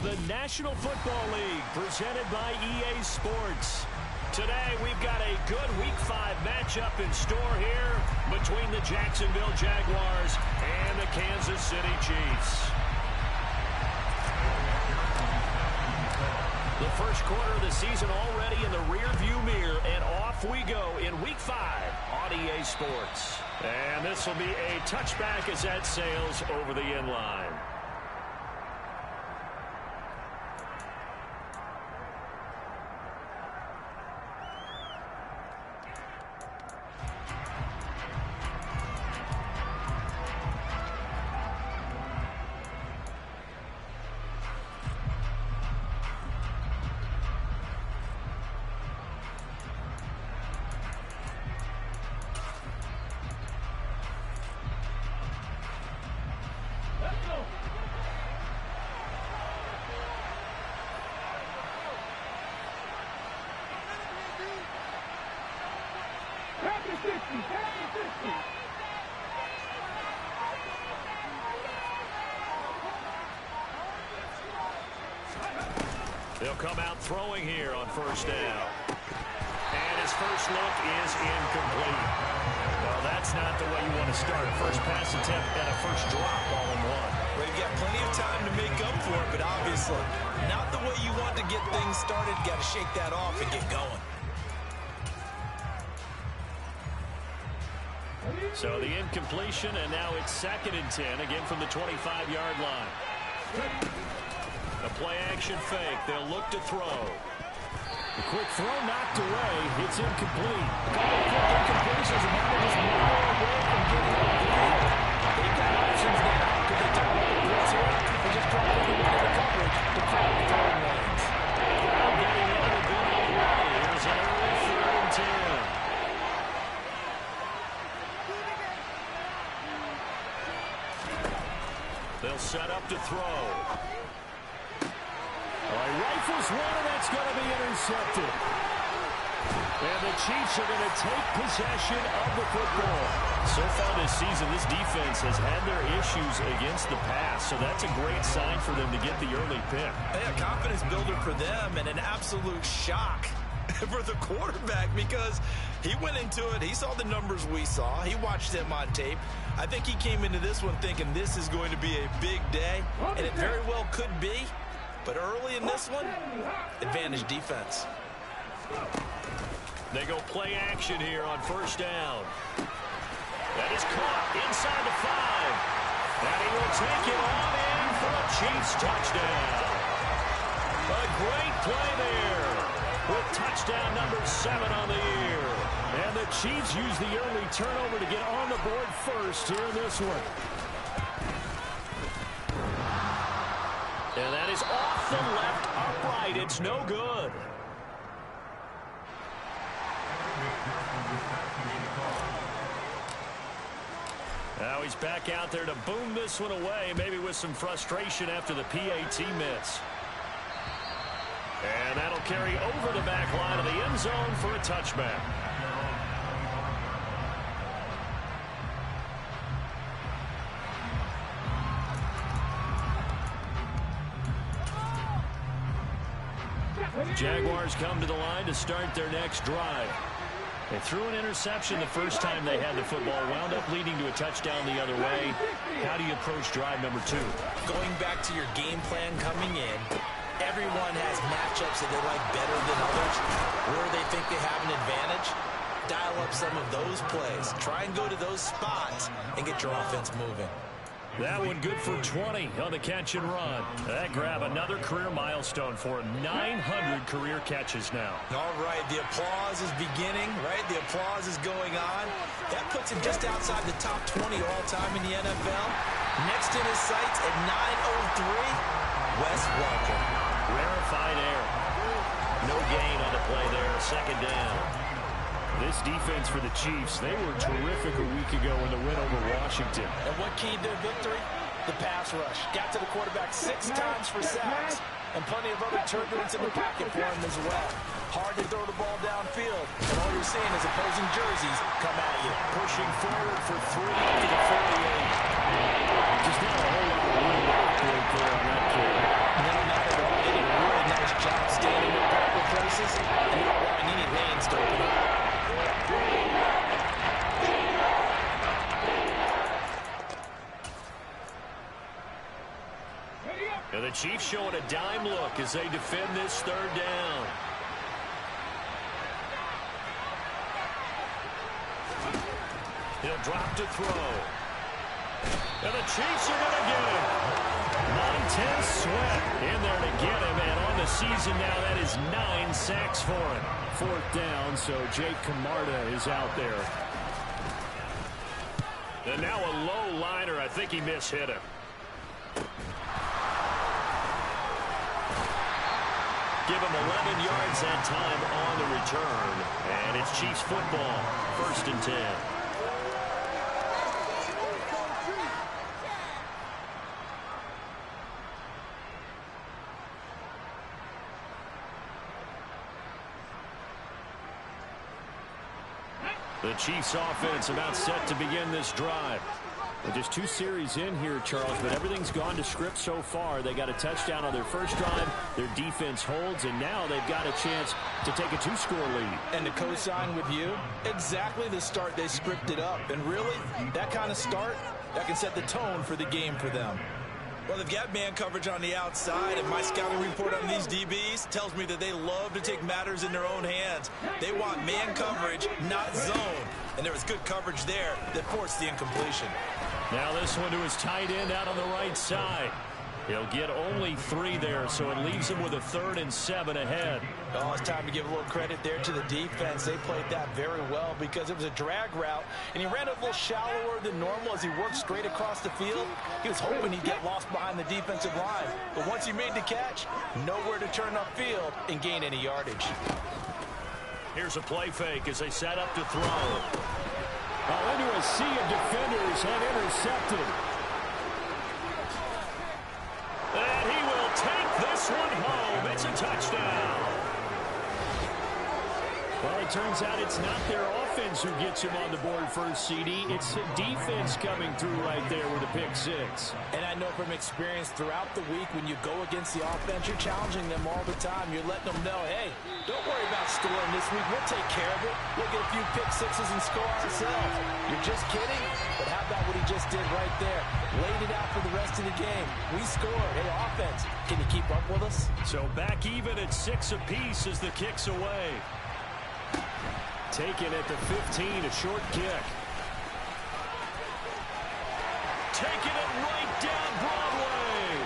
the National Football League, presented by EA Sports. Today, we've got a good Week 5 matchup in store here between the Jacksonville Jaguars and the Kansas City Chiefs. The first quarter of the season already in the rearview mirror, and off we go in Week 5 on EA Sports. And this will be a touchback as that sails over the end line. They'll come out throwing here on first down. And his first look is incomplete. Well, that's not the way you want to start. First pass attempt and a first drop all in one. Well, you've got plenty of time to make up for it, but obviously not the way you want to get things started. Got to shake that off and get going. So the incompletion, and now it's 2nd and 10, again from the 25-yard line. A play-action fake. They'll look to throw. The quick throw knocked away. It's incomplete. A couple of quick incompletions, and now just one away from getting off the field. They've got options now. Could they turn the blitz here and just drop it into the coverage to crowd the throwing lanes? Crowd getting in a bit already. Here's an early 3rd and 10. They'll set up to throw. Rifles one, and that's going to be intercepted. And the Chiefs are going to take possession of the football. So far this season, this defense has had their issues against the pass, so that's a great sign for them to get the early pick. A confidence builder for them, and an absolute shock for the quarterback, because he went into it, he saw the numbers we saw, he watched them on tape. I think he came into this one thinking this is going to be a big day, and it very well could be. But early in this one, advantage defense. They go play action here on first down. That is caught inside the 5. And he will take it on in for a Chiefs touchdown. A great play there with touchdown number 7 on the year. And the Chiefs use the early turnover to get on the board first here in this one. And that is off the left upright. It's no good. Now he's back out there to boom this one away, maybe with some frustration after the PAT miss. And that'll carry over the back line of the end zone for a touchback. Jaguars come to the line to start their next drive. They threw an interception the first time they had the football, wound up leading to a touchdown the other way. How do you approach drive number 2? Going back to your game plan coming in, everyone has matchups that they like better than others. Where they think they have an advantage, dial up some of those plays. Try and go to those spots and get your offense moving. That one good for 20 on the catch and run. That grab another career milestone for 900 career catches now. All right, the applause is beginning, right? The applause is going on. That puts him just outside the top 20 all-time in the NFL. Next in his sights at 903, Wes Welker. Rarefied air. No gain on the play there, 2nd down. This defense for the Chiefs, they were terrific a week ago in the win over Washington. And what keyed their victory? The pass rush. Got to the quarterback 6 times for sacks, and plenty of other turbulence in the pocket for him as well. Hard to throw the ball downfield, and all you're seeing is opposing jerseys come at you. Pushing forward for 3 to the 48. Just not a whole lot of room to operate there on that play. No, not at And the Chiefs showing a dime look as they defend this third down. He'll drop to throw. And the Chiefs are going to get him. Montez Sweat in there to get him. And on the season now, that is 9 sacks for him. Fourth down, so Jake Camarda is out there. And now a low liner. I think he mishit him. Give him 11 yards that time on the return. And it's Chiefs football. 1st and 10. The Chiefs offense about set to begin this drive. Well, just 2 series in here, Charles, but everything's gone to script so far. They got a touchdown on their first drive. Their defense holds, and now they've got a chance to take a 2-score lead. And to co-sign with you, exactly the start they scripted up. And really, that kind of start, that can set the tone for the game for them. Well, they've got man coverage on the outside, and my scouting report on these DBs tells me that they love to take matters in their own hands. They want man coverage, not zone. And there was good coverage there that forced the incompletion. Now this one to his tight end out on the right side. He'll get only 3 there, so it leaves him with a 3rd and 7 ahead. Oh, it's time to give a little credit there to the defense. They played that very well because it was a drag route, and he ran a little shallower than normal as he worked straight across the field. He was hoping he'd get lost behind the defensive line, but once he made the catch, nowhere to turn upfield and gain any yardage. Here's a play fake as they set up to throw. Well, into a sea of defenders and intercepted. And he will take this one home. It's a touchdown. Well, it turns out it's not their offense who gets him on the board first, CD. It's the defense coming through right there with a pick-6. And I know from experience throughout the week, when you go against the offense, you're challenging them all the time. You're letting them know, hey, don't worry about scoring this week. We'll take care of it. We'll get a few pick-6s and score ourselves. You're just kidding? But how about what he just did right there? Laid it out for the rest of the game. We scored. Hey, offense, can you keep up with us? So back even at 6 apiece as the kick's away. Taken at the 15, a short kick. Taking it right down Broadway.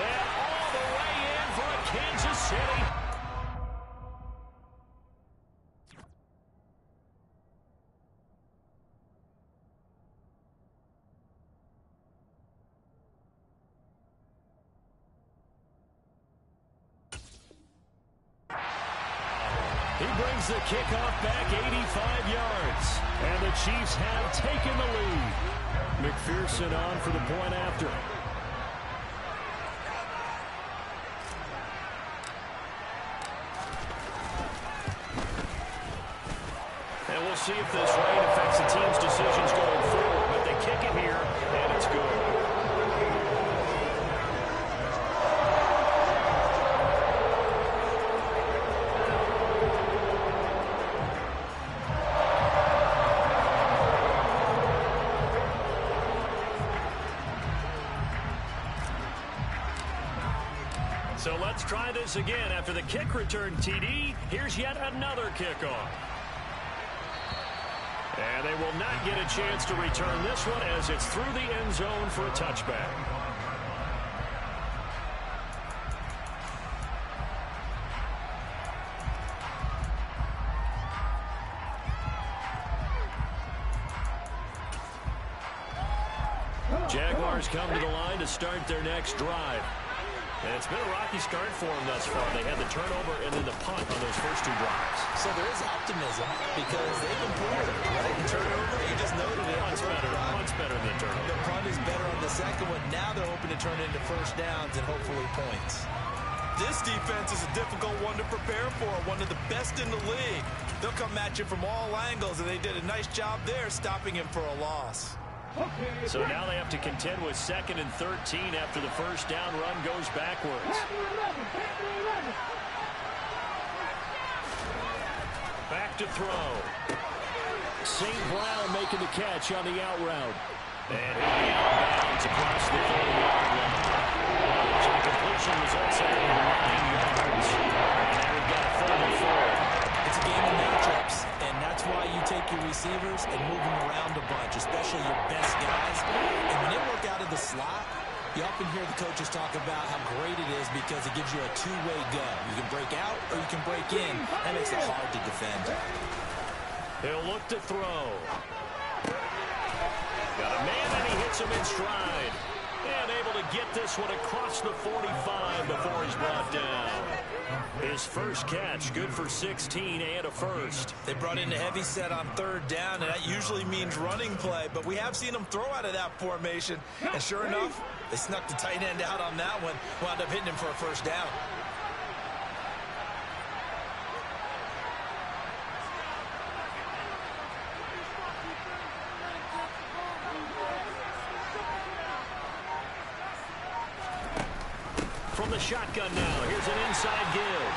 And all the way in for a Kansas City. He brings the kickoff back 85 yards. And the Chiefs have taken the lead. McPherson on for the point after. And we'll see if this rain affects the team's decisions going forward. But they kick it here, and it's good. So let's try this again. After the kick return TD, here's yet another kickoff. And they will not get a chance to return this one as it's through the end zone for a touchback. Jaguars come to the line to start their next drive. And it's been a rocky start for them thus far. They had the turnover and then the punt on those first 2 drives. So there is optimism because they've improved, right? The turnover, you just noted it. Punt's better than the turnover. The punt is better on the second one. Now they're hoping to turn into first downs and hopefully points. This defense is a difficult one to prepare for, one of the best in the league. They'll come at you from all angles, and they did a nice job there stopping him for a loss. So now they have to contend with 2nd and 13 after the first down run goes backwards. Back to throw. St. Brown making the catch on the out route. And he'll be out of bounds across the 40-yard line. often hear the coaches talk about how great it is because it gives you a two-way go. You can break out or you can break in. That makes it hard to defend. He'll look to throw. Got a man, and he hits him in stride. And able to get this one across the 45 before he's brought down. His first catch, good for 16 and a first. They brought in a heavy set on third down, and that usually means running play. But we have seen them throw out of that formation. And sure enough, they snuck the tight end out on that one. Wound up hitting him for a first down. From the shotgun now, here's an inside give.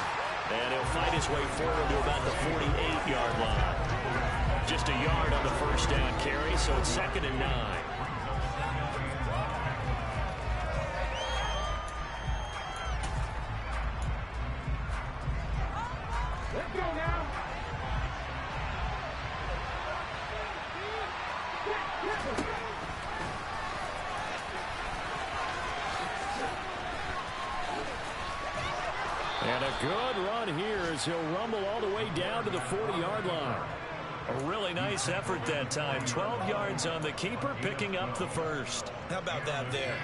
And he'll fight his way forward to about the 48-yard line. Just a yard on the first down carry, so it's 2nd and 9. Let's go now. And a good run here as he'll rumble all the way down to the 40-yard line. A really nice effort that time. 12 yards on the keeper, picking up the first. How about that there?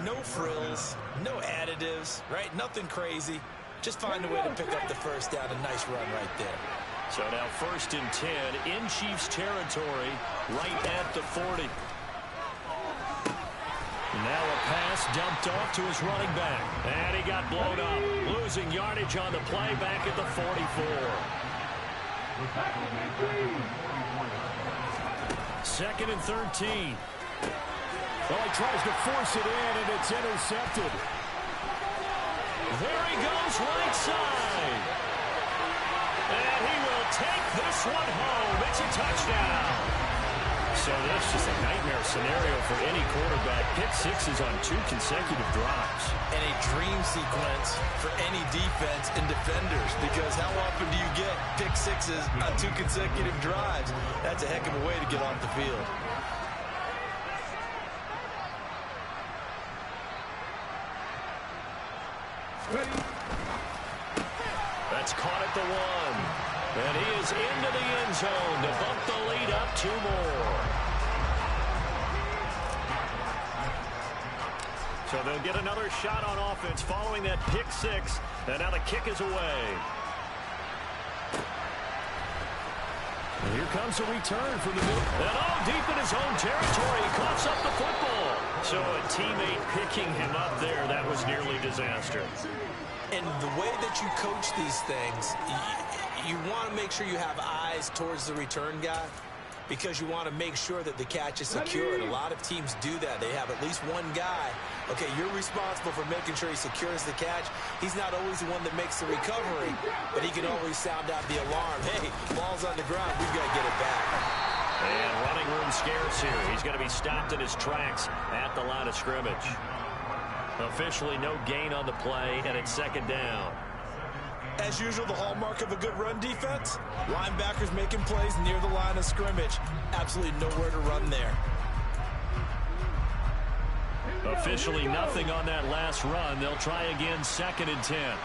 No frills, no additives, right? Nothing crazy. Just find a way to pick up the first down. A nice run right there. So now 1st and 10 in Chiefs territory, right at the 40. Now a pass dumped off to his running back. And he got blown up. Losing yardage on the play back at the 44. 2nd and 13. Well, he tries to force it in, and it's intercepted. There he goes, right side. And he will take this one home. It's a touchdown. So that's just a nightmare scenario for any quarterback. Pick sixes on 2 consecutive drives. And a dream sequence for any defense and defenders, because how often do you get pick sixes on 2 consecutive drives? That's a heck of a way to get off the field. That's caught at the 1. And he is into the end zone to bump the lead up 2 more. So they'll get another shot on offense following that pick 6. And now the kick is away. And here comes a return from the middle. And all deep in his own territory. He coughs up the football. So a teammate picking him up there, that was nearly disaster. And the way that you coach these things, you want to make sure you have eyes towards the return guy, because you want to make sure that the catch is secured. A lot of teams do that. They have at least one guy. Okay, you're responsible for making sure he secures the catch. He's not always the one that makes the recovery, but he can always sound out the alarm. Hey, ball's on the ground. We've got to get it back. And running room scarce here. He's going to be stopped in his tracks at the line of scrimmage. Officially no gain on the play, and it's 2nd down. As usual, the hallmark of a good run defense, linebackers making plays near the line of scrimmage. Absolutely nowhere to run there. Officially nothing on that last run. They'll try again, 2nd and 10.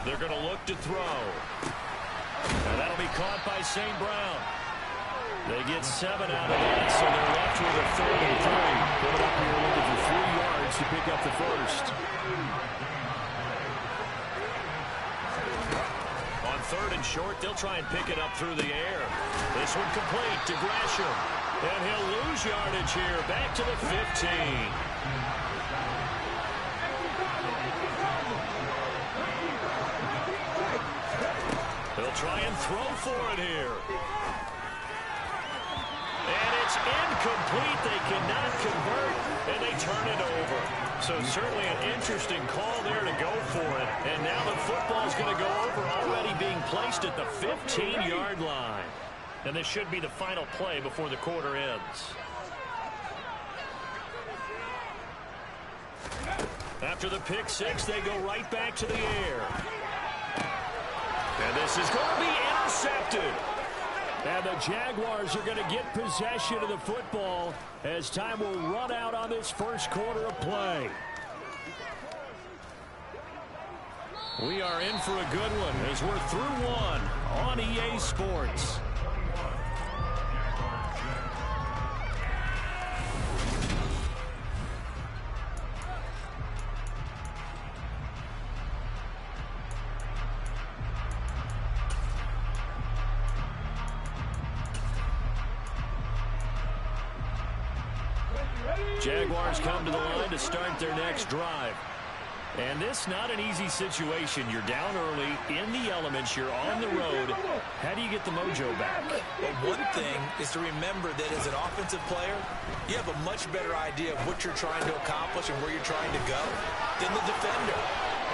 They're going to look to throw. And that'll be caught by St. Brown. They get 7 out of that, so they're left with a 3rd and 3. Put it up here looking for 3 yards to pick up the first. On 3rd and short, they'll try and pick it up through the air. This one complete to Gresham. And he'll lose yardage here, back to the 15. They'll try and throw for it here. And it's incomplete. They cannot convert, and they turn it over. So certainly an interesting call there to go for it. And now the football's going to go over, already being placed at the 15-yard line. And this should be the final play before the quarter ends. After the pick 6, they go right back to the air. And this is going to be intercepted. And the Jaguars are going to get possession of the football as time will run out on this first quarter of play. We are in for a good one as we're through one on EA Sports. Jaguars come to the line to start their next drive. And this not an easy situation. You're down early, in the elements, you're on the road. How do you get the mojo back? Well, one thing is to remember that as an offensive player, you have a much better idea of what you're trying to accomplish and where you're trying to go than the defender.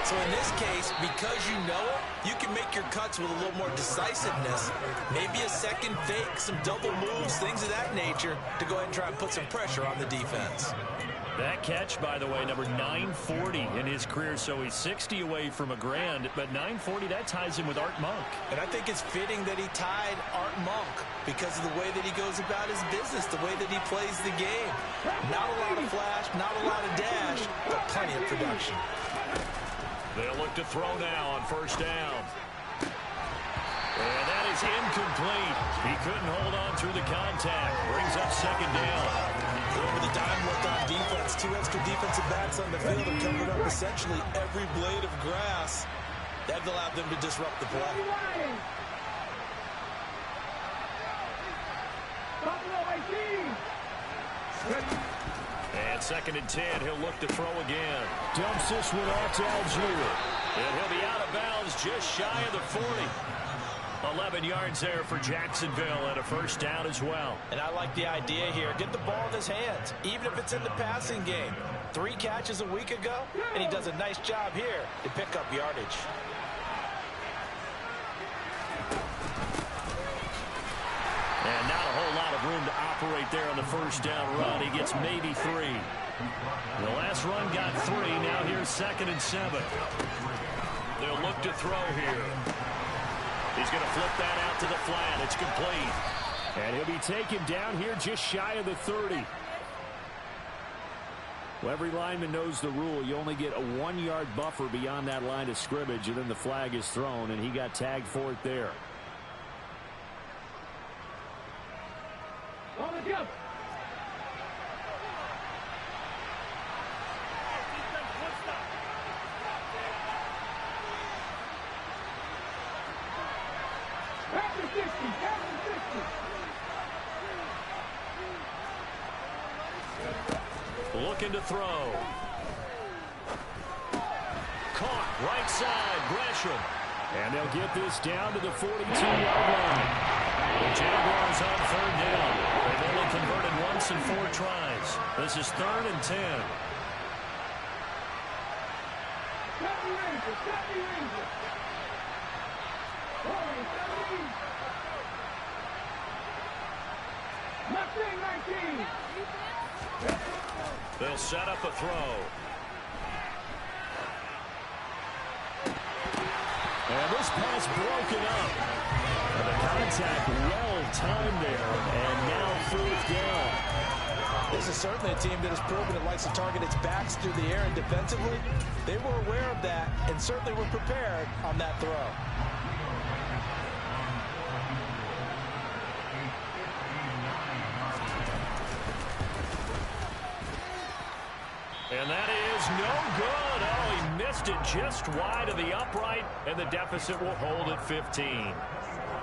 So in this case, because you know it, you can make your cuts with a little more decisiveness. Maybe a second fake, some double moves, things of that nature to go ahead and try and put some pressure on the defense. That catch, by the way, number 940 in his career, so he's 60 away from a grand, but 940, that ties him with Art Monk. And I think it's fitting that he tied Art Monk because of the way that he goes about his business, the way that he plays the game. Not a lot of flash, not a lot of dash, but plenty of production. They'll look to throw now on first down. And that is incomplete. He couldn't hold on through the contact. Brings up second down. Over the dime work on defense. 2 extra defensive backs on the field have covered up essentially every blade of grass. That allowed them to disrupt the play. And second and 10, he'll look to throw again. Dumps this one off to Algier. And he'll be out of bounds just shy of the 40. 11 yards there for Jacksonville and a first down as well. And I like the idea here. Get the ball in his hands, even if it's in the passing game. 3 catches a week ago, and he does a nice job here to pick up yardage. And not a whole lot of room to operate there on the first down run. He gets maybe 3. The last run got 3. Now here's second and 7. They'll look to throw here. He's going to flip that out to the flat. It's complete. And he'll be taken down here just shy of the 30. Well, every lineman knows the rule. You only get a 1-yard buffer beyond that line of scrimmage, and then the flag is thrown, and he got tagged for it there. Looking to throw. Caught right side, Gresham. And they'll get this down to the 42-yard line. The Jaguars on third down. They've only converted once in 4 tries. This is 3rd and 10. They'll set up a throw. And this pass broken up. And the contact well timed there. And now 4th down. This is certainly a team that has proven it likes to target its backs through the air and defensively. They were aware of that and certainly were prepared on that throw. And that is no good. Oh, he missed it just wide of the upright, and the deficit will hold at 15.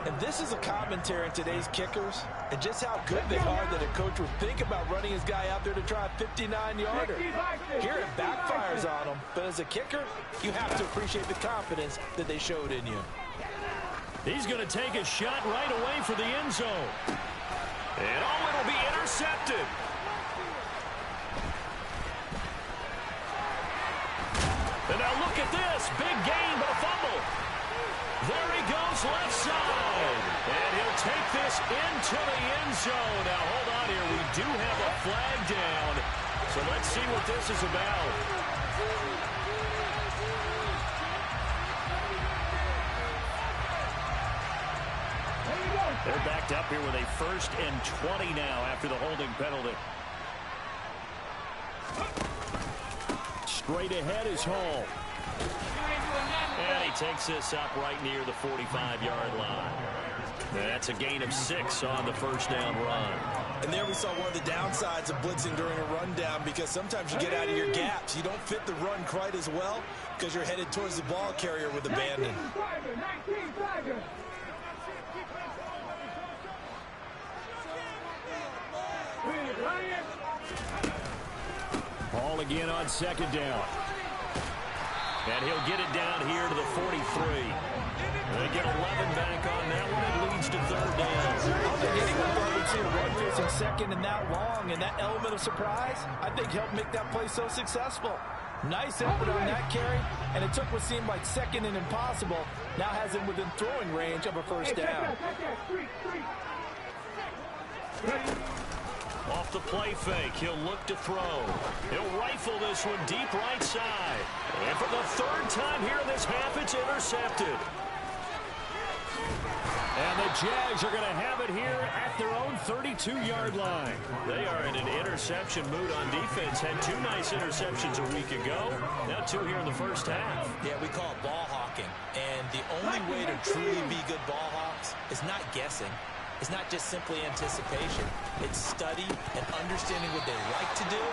And this is a commentary on today's kickers and just how good they are that a coach would think about running his guy out there to try a 59-yarder. Here it backfires on him, but as a kicker, you have to appreciate the confidence that they showed in you. He's going to take a shot right away for the end zone. And oh, it'll be intercepted. And now look at this. Big gain, but a fumble. There he goes left side. And he'll take this into the end zone. Now, hold on here. We do have a flag down. So let's see what this is about. There you go. They're backed up here with a 1st and 20 now after the holding penalty. Straight ahead is Hall. And he takes this up right near the 45-yard line. That's a gain of 6 on the first down run. And there we saw one of the downsides of blitzing during a rundown, because sometimes you get out of your gaps. You don't fit the run quite as well because you're headed towards the ball carrier with abandon. Hall again on 2nd down. And he'll get it down here to the 43. They get 11 back on that one. It leads to 3rd down. I don't think anyone thought we'd see a run facing second and that long, and that element of surprise, I think, helped make that play so successful. Nice effort on that carry, and it took what seemed like second and impossible, now has him within throwing range of a 1st down. Off the play fake, he'll look to throw. He'll rifle this one deep right side. And for the 3rd time here in this half, it's intercepted. And the Jags are going to have it here at their own 32-yard line. They are in an interception mood on defense. Had 2 nice interceptions a week ago. Now 2 here in the first half. Yeah, we call it ball hawking. And the only way to truly be good ball hawks is not guessing. It's not just simply anticipation. It's study and understanding what they like to do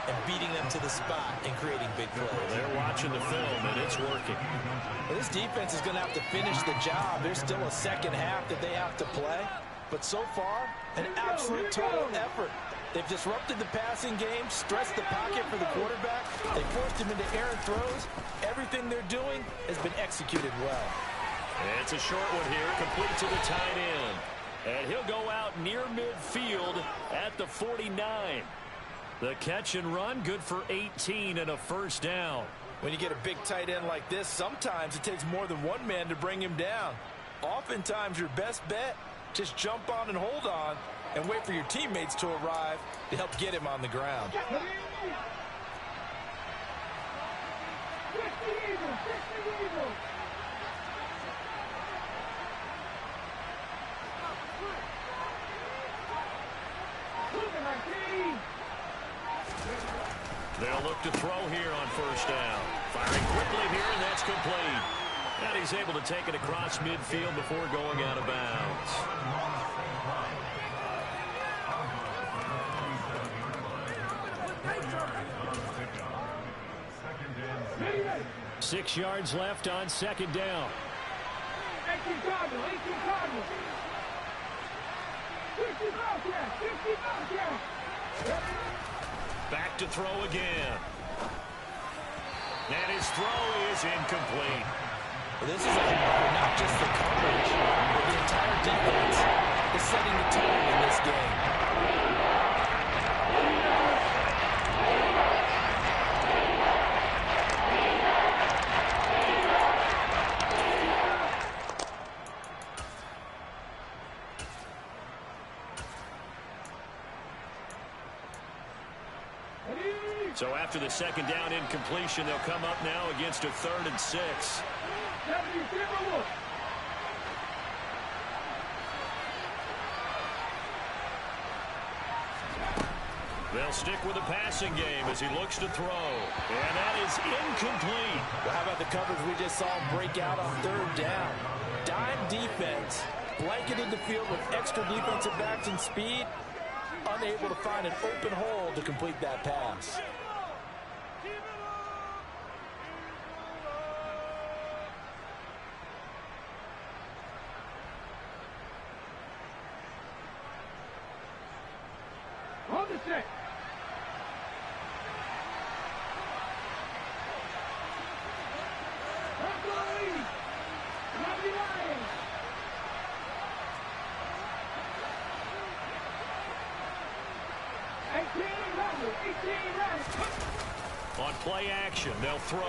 and beating them to the spot and creating big plays. They're watching the film, and it's working. Well, this defense is going to have to finish the job. There's still a second half that they have to play. But so far, an absolute total effort. They've disrupted the passing game, stressed the pocket for the quarterback. They forced him into errant throws. Everything they're doing has been executed well. And it's a short one here, complete to the tight end. And he'll go out near midfield at the 49. The catch and run, good for 18 and a 1st down. When you get a big tight end like this, sometimes it takes more than one man to bring him down. Oftentimes, your best bet, just jump on and hold on and wait for your teammates to arrive to help get him on the ground. They'll look to throw here on 1st down. Firing quickly here, and that's complete. And he's able to take it across midfield before going out of bounds. Six yards left on 2nd down. 18 Cardinals, 18 Cardinals. 50 Back to throw again. And his throw is incomplete. This is not just the coverage, but the entire defense is setting the tone in this game. So after the 2nd down incompletion, they'll come up now against a 3rd and 6. They'll stick with the passing game as he looks to throw. And that is incomplete. Well, how about the coverage we just saw him break out on 3rd down? Dime defense, blanketed the field with extra defensive backs and speed, unable to find an open hole to complete that pass. Hold the set. On play action, they'll throw.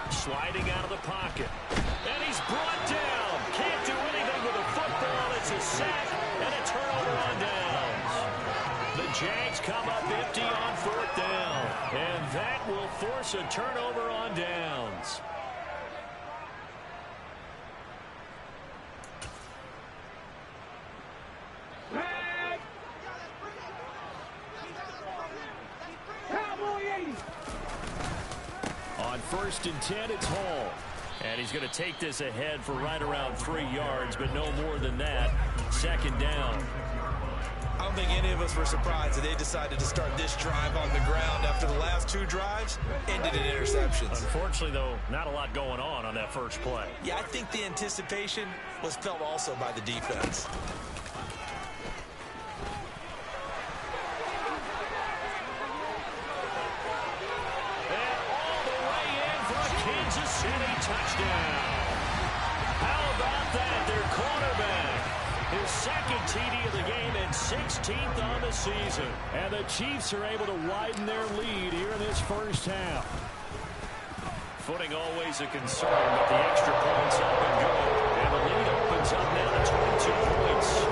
Sliding out of the pocket. And he's brought down. Can't do anything with a football. It's a sack and a turnover on downs. The Jags come up empty on 4th down. And that will force a turnover on downs. first and 10. It's Hall. And he's going to take this ahead for right around 3 yards, but no more than that. Second down. I don't think any of us were surprised that they decided to start this drive on the ground after the last 2 drives ended in interceptions. Unfortunately, though, not a lot going on that first play. Yeah, I think the anticipation was felt also by the defense. And all the way in for a Kansas City touchdown. How about that? Their quarterback. His second TD of the game and 16th on the season. And the Chiefs are able to widen their lead here in this first half. Footing always a concern, but the extra points up and good. And the lead opens up now to 22 points.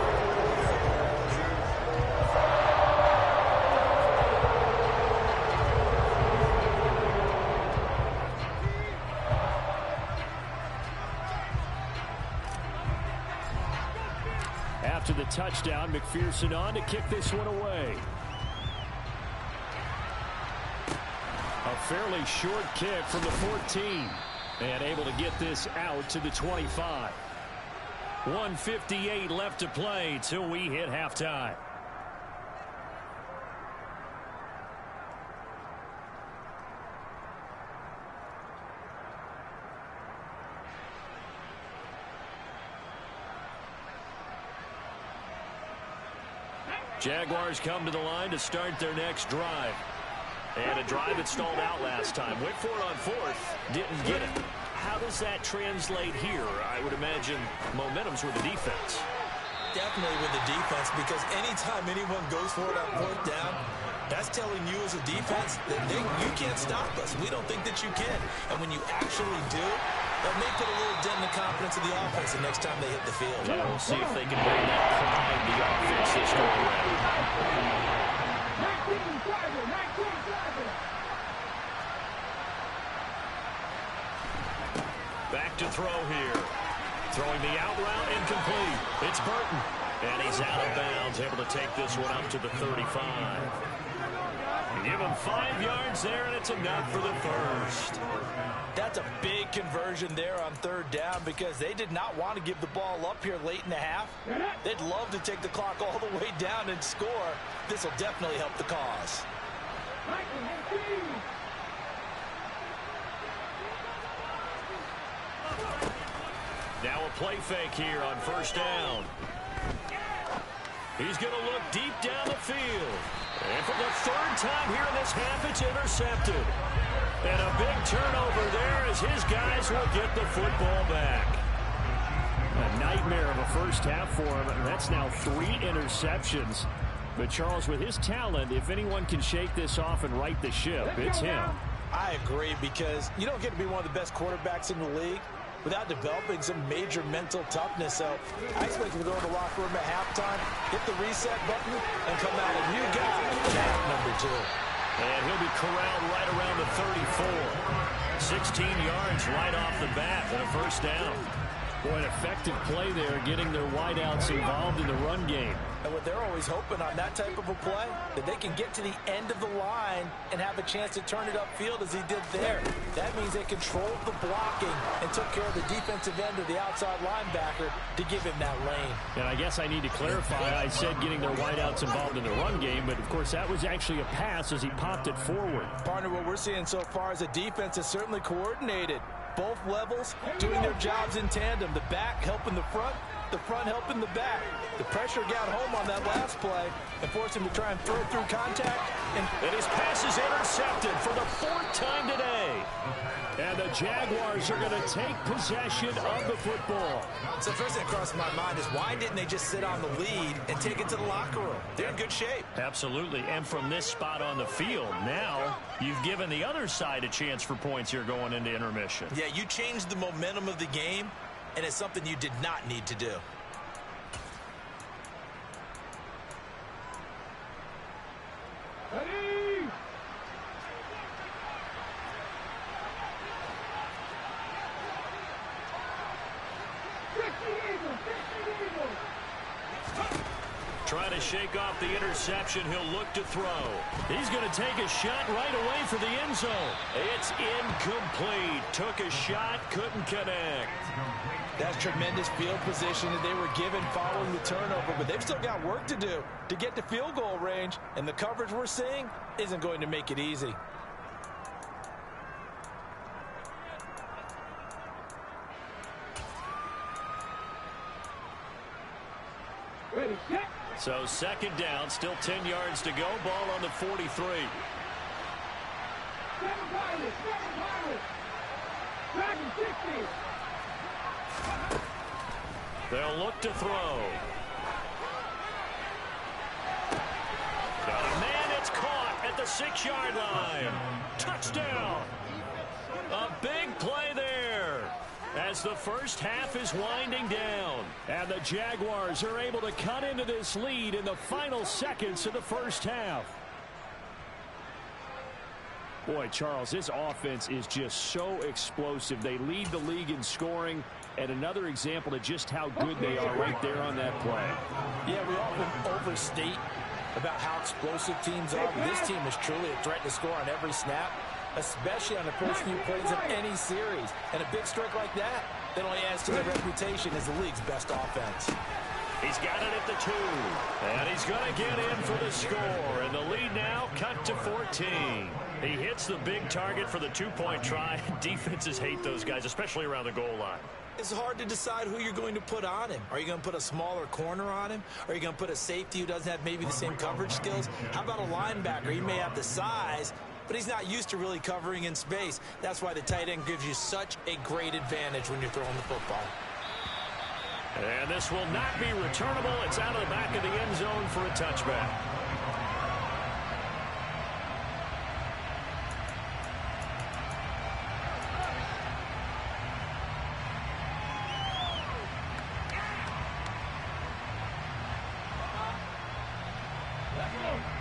After the touchdown, McPherson on to kick this one away. A fairly short kick from the 14. And able to get this out to the 25. 1:58 left to play till we hit halftime. Jaguars come to the line to start their next drive. And a drive that stalled out last time. Went for it on 4th. Didn't get it. How does that translate here? I would imagine momentum's with the defense. Definitely with the defense, because anytime anyone goes for it on 4th down, that's telling you as a defense that you can't stop us. We don't think that you can. And when you actually do, that may put a little dent in the confidence of the offense the next time they hit the field. Yeah, we'll see if they can bring that pride the offense this go around. 19 driver, 19 driver. Back to throw here. Throwing the out route incomplete. It's Burton. And he's out of bounds, able to take this one up to the 35. Give him 5 yards there, and it's enough for the first. That's a big conversion there on 3rd down, because they did not want to give the ball up here late in the half. They'd love to take the clock all the way down and score. This will definitely help the cause. Now a play fake here on 1st down. He's going to look deep down the field. And for the 3rd time here in this half, it's intercepted. And a big turnover there as his guys will get the football back. A nightmare of a first half for him. That's now 3 interceptions. But Charles, with his talent, if anyone can shake this off and right the ship, it's him. I agree, because you don't get to be one of the best quarterbacks in the league without developing some major mental toughness. So I expect him to go in the locker room at halftime, hit the reset button, and come out a new guy at number 2. And he'll be corralled right around the 34. 16 yards right off the bat and a 1st down. Boy, an effective play there, getting their wideouts involved in the run game. And what they're always hoping on that type of a play, that they can get to the end of the line and have a chance to turn it upfield as he did there. That means they controlled the blocking and took care of the defensive end of the outside linebacker to give him that lane. And I guess I need to clarify, I said getting their wideouts involved in the run game, but of course that was actually a pass as he popped it forward. Partner, what we're seeing so far is the defense is certainly coordinated. Both levels doing their jobs in tandem. The back helping the front helping the back. The pressure got home on that last play and forced him to try and throw through contact. And his pass is intercepted for the 4th time today. And the Jaguars are going to take possession of the football. So first thing that crossed my mind is, why didn't they just sit on the lead and take it to the locker room? They're in good shape. Absolutely. And from this spot on the field, now you've given the other side a chance for points here going into intermission. Yeah, you changed the momentum of the game, and it's something you did not need to do. Ready? Trying to shake off the interception. He'll look to throw. He's going to take a shot right away for the end zone. It's incomplete. Took a shot, couldn't connect. That's tremendous field position that they were given following the turnover, but they've still got work to do to get to field goal range, and the coverage we're seeing isn't going to make it easy. Ready, set. So second down, still 10 yards to go. Ball on the 43. Seven pilots, Dragon 60. They'll look to throw. Got a man, it's caught at the 6-yard line. Touchdown. A big play there as the first half is winding down. And the Jaguars are able to cut into this lead in the final seconds of the first half. Boy, Charles, this offense is just so explosive. They lead the league in scoring, and another example of just how good they are right there on that play. Yeah, we often overstate about how explosive teams are, but this team is truly a threat to score on every snap, especially on the first few plays of any series. And a big strike like that only adds to their reputation as the league's best offense. He's got it at the 2. And he's going to get in for the score. And the lead now cut to 14. He hits the big target for the 2-point try. Defenses hate those guys, especially around the goal line. It's hard to decide who you're going to put on him. Are you going to put a smaller corner on him? Are you going to put a safety who doesn't have maybe the same coverage skills? How about a linebacker? He may have the size, but he's not used to really covering in space. That's why the tight end gives you such a great advantage when you're throwing the football. And this will not be returnable. It's out of the back of the end zone for a touchback.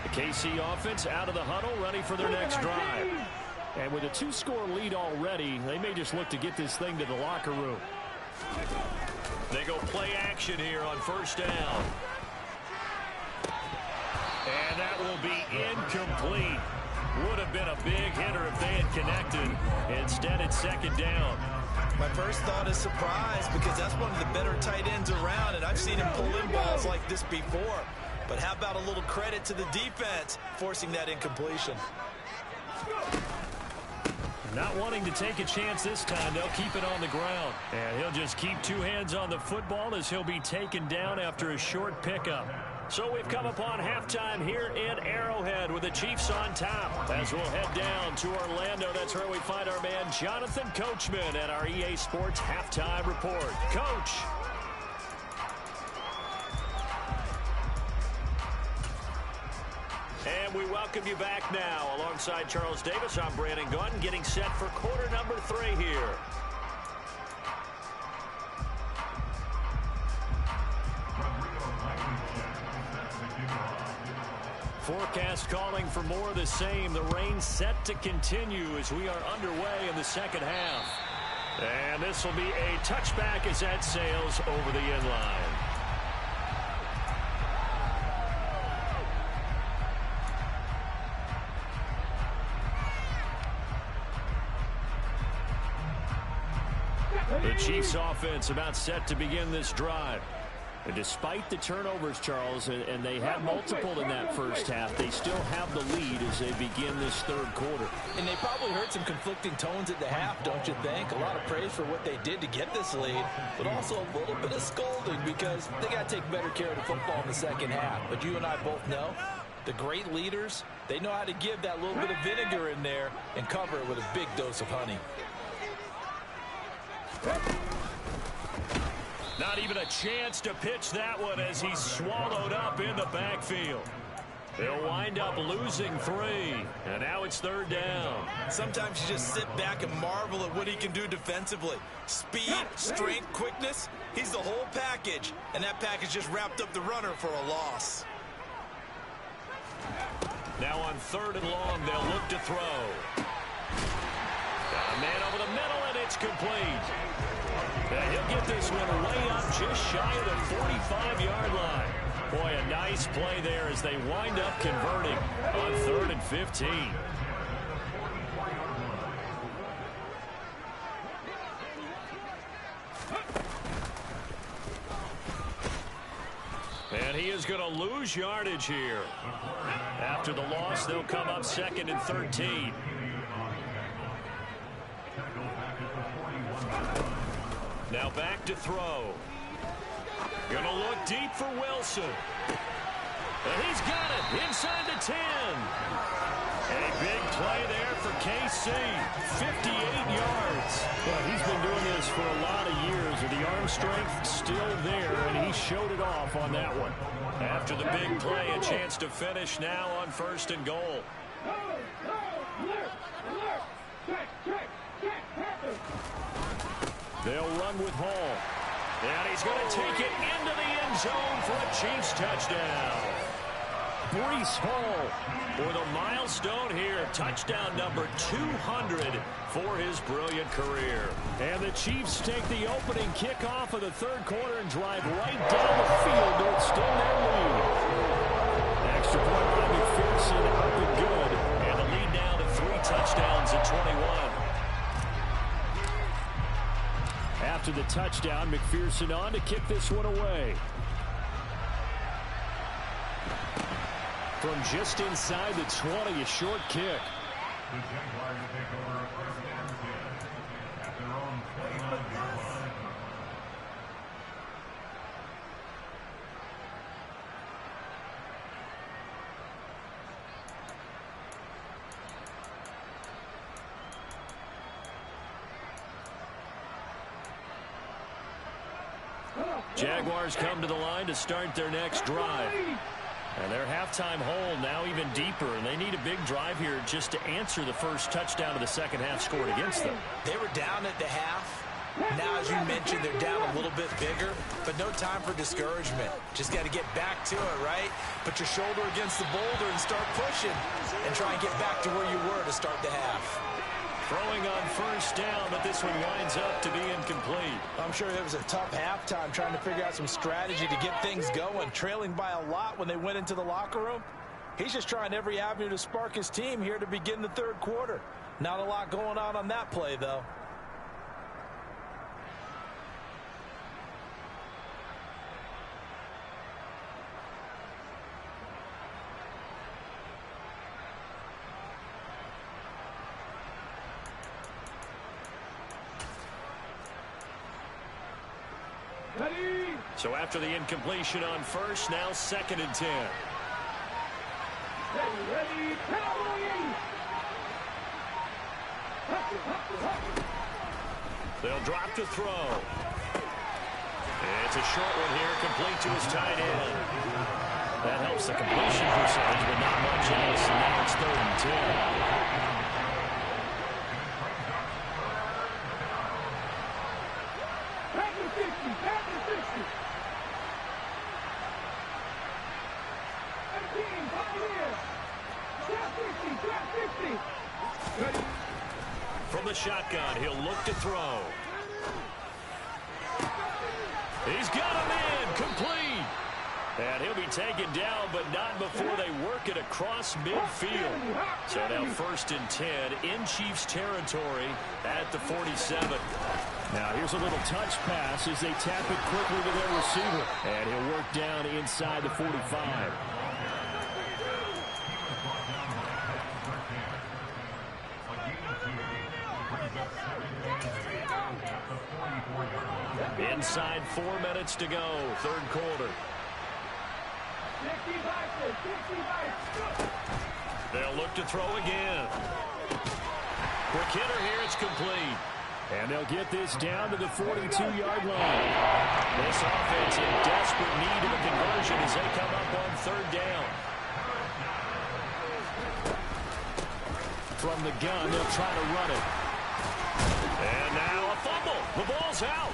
The KC offense out of the huddle, ready for their next drive. And with a 2-score lead already, they may just look to get this thing to the locker room. They go play action here on first down. And that will be incomplete. Would have been a big hitter if they had connected. Instead, it's second down. My first thought is surprise, because that's one of the better tight ends around, and I've seen him pull in balls like this before. But how about a little credit to the defense forcing that incompletion? Not wanting to take a chance this time. They'll keep it on the ground. And he'll just keep 2 hands on the football as he'll be taken down after a short pickup. So we've come upon halftime here in Arrowhead with the Chiefs on top. As we'll head down to Orlando, that's where we find our man Jonathan Coachman at our EA Sports Halftime Report. Coach. And we welcome you back now. Alongside Charles Davis, I'm Brandon Gunn, getting set for quarter number 3 here. Forecast calling for more of the same. The rain set to continue as we are underway in the second half. And this will be a touchback as that sails over the end line. The Chiefs offense about set to begin this drive. And despite the turnovers, Charles, and they had multiple in that first half, they still have the lead as they begin this third quarter. And they probably heard some conflicting tones at the half, don't you think? A lot of praise for what they did to get this lead, but also a little bit of scolding because they got to take better care of the football in the second half. But you and I both know the great leaders, they know how to give that little bit of vinegar in there and cover it with a big dose of honey. Not even a chance to pitch that one as he's swallowed up in the backfield. They'll wind up losing 3, and now it's third down. Sometimes you just sit back and marvel at what he can do defensively. Speed, strength, quickness, he's the whole package, and that package just wrapped up the runner for a loss. Now on third and long, they'll look to throw. Got a man over the middle, and it's complete. And he'll get this one way up just shy of the 45-yard line. Boy, a nice play there as they wind up converting on 3rd and 15. And he is going to lose yardage here. After the loss, they'll come up 2nd and 13. Now back to throw. Going to look deep for Wilson. And he's got it inside the 10. A big play there for KC. 58 yards. Well, he's been doing this for a lot of years. The arm strength still there, and he showed it off on that one. After the big play, a chance to finish now on 1st and goal. They'll run with Hall. And he's going to take it into the end zone for a Chiefs touchdown. Breece Hall for the milestone here. Touchdown number 200 for his brilliant career. And the Chiefs take the opening kickoff of the 3rd quarter and drive right down the field to extend their lead. Extra point by McPherson, up and good. And the lead now to 3 touchdowns at 21. After the touchdown, McPherson on to kick this one away. From just inside the 20, a short kick. The Jaguars take over 1st and 10 at their own 29-yard line. Jaguars come to the line to start their next drive. And their halftime hole now even deeper, and they need a big drive here just to answer the first touchdown of the second half scored against them. They were down at the half. Now, as you mentioned, they're down a little bit bigger, but no time for discouragement. Just got to get back to it, right? Put your shoulder against the boulder and start pushing and try and get back to where you were to start the half. Throwing on 1st down, but this one winds up to be incomplete. I'm sure it was a tough halftime trying to figure out some strategy to get things going, trailing by a lot when they went into the locker room. He's just trying every avenue to spark his team here to begin the 3rd quarter. Not a lot going on that play, though. So after the incompletion on 1st, now 2nd and 10. They'll drop to throw. It's a short one here, complete to his tight end. That helps the completion percentage, but not much else, and now it's 3rd and 10. From the shotgun, he'll look to throw. He's got him in, complete. And he'll be taken down, but not before they work it across midfield. So now 1st and 10 in Chiefs territory at the 47. Now here's a little touch pass as they tap it quickly to their receiver. And he'll work down inside the 45. Inside 4 minutes to go, 3rd quarter. They'll look to throw again. Quick hitter here, it's complete. And they'll get this down to the 42-yard line. This offense in desperate need of a conversion as they come up on 3rd down. From the gun, they'll try to run it. And now a fumble. The ball's out.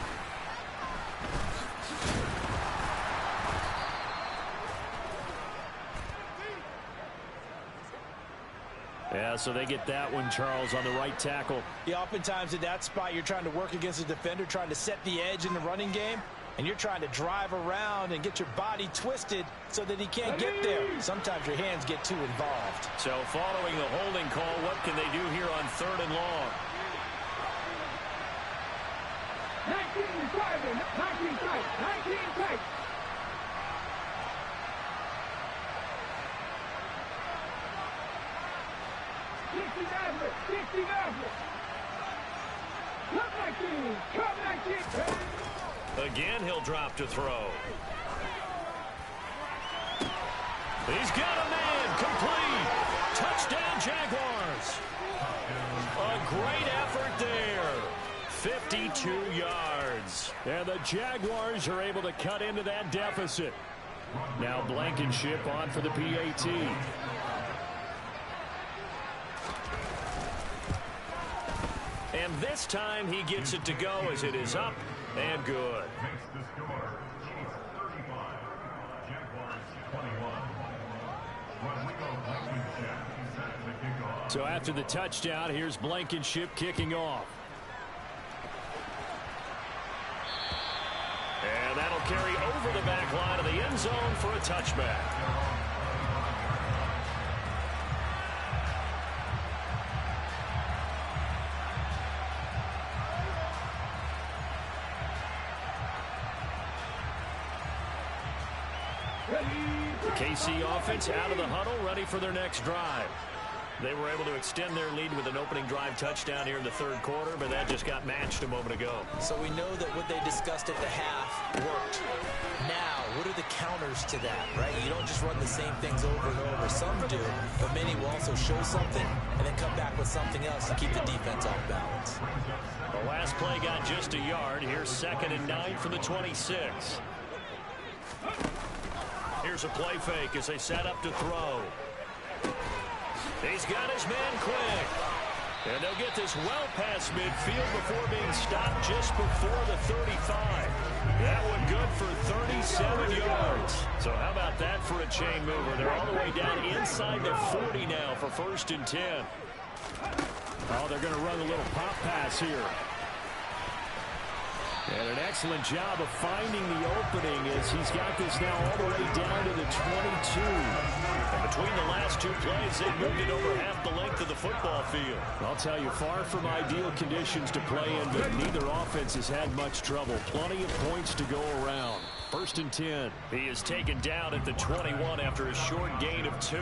Yeah, so they get that one, Charles, on the right tackle. Yeah, oftentimes at that spot, you're trying to work against a defender, trying to set the edge in the running game. and you're trying to drive around and get your body twisted so that he can't get there. Sometimes your hands get too involved. So following the holding call, what can they do here on 3rd and long? 19 driving, 19 tight, 19 tight. Again, he'll drop to throw. He's got a man, complete. Touchdown, Jaguars. A great effort there. 52 yards. And the Jaguars are able to cut into that deficit. Now Blankenship on for the PAT. And this time he gets it to go as it is up and good. Makes the score. Chiefs 35, Jaguars 21. Rodrigo Blankenship set the kickoff. So after the touchdown, here's Blankenship kicking off. And that'll carry over the back line of the end zone for a touchback. The KC offense out of the huddle, ready for their next drive. They were able to extend their lead with an opening drive touchdown here in the 3rd quarter, but that just got matched a moment ago. So we know that what they discussed at the half worked. Now, what are the counters to that, right? You don't just run the same things over and over. Some do, but many will also show something and then come back with something else to keep the defense off balance. The last play got just a yard. Here's 2nd and 9 from the 26. Here's a play fake as they set up to throw. He's got his man quick. And they'll get this well past midfield before being stopped just before the 35. That one good for 37 yards. So how about that for a chain mover? They're all the way down inside the 40 now for 1st and 10. Oh, they're going to run a little pop pass here. And an excellent job of finding the opening as he's got this now all the way down to the 22. And between the last 2 plays, they moved it over half the length of the football field. I'll tell you, far from ideal conditions to play in, but neither offense has had much trouble. Plenty of points to go around. 1st and 10. He is taken down at the 21 after a short gain of 2.